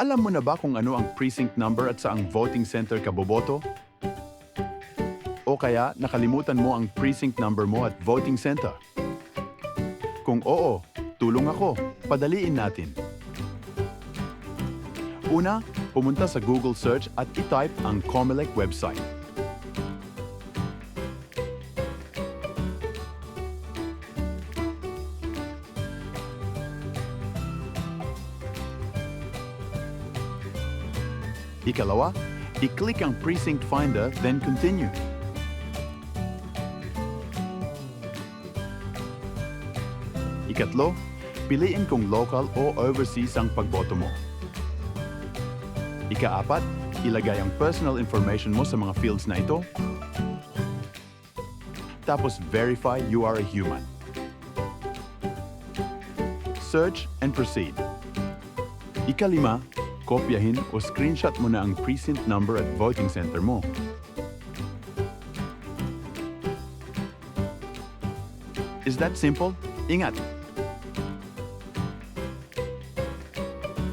Alam mo na ba kung ano ang precinct number at saang voting center ka boboto? O kaya nakalimutan mo ang precinct number mo at voting center? Kung oo, tulong ako. Padaliin natin. Una, pumunta sa Google search at i-type ang COMELEC website. Ikalawa, i-click ang Precinct Finder, then continue. Ikatlo, piliin kung local o overseas ang pagboto mo. Ikaapat, ilagay ang personal information mo sa mga fields na ito. Tapos verify you are a human. Search and proceed. Ikalima, kopyahin o screenshot mo na ang precinct number at voting center mo. Is that simple? Ingat!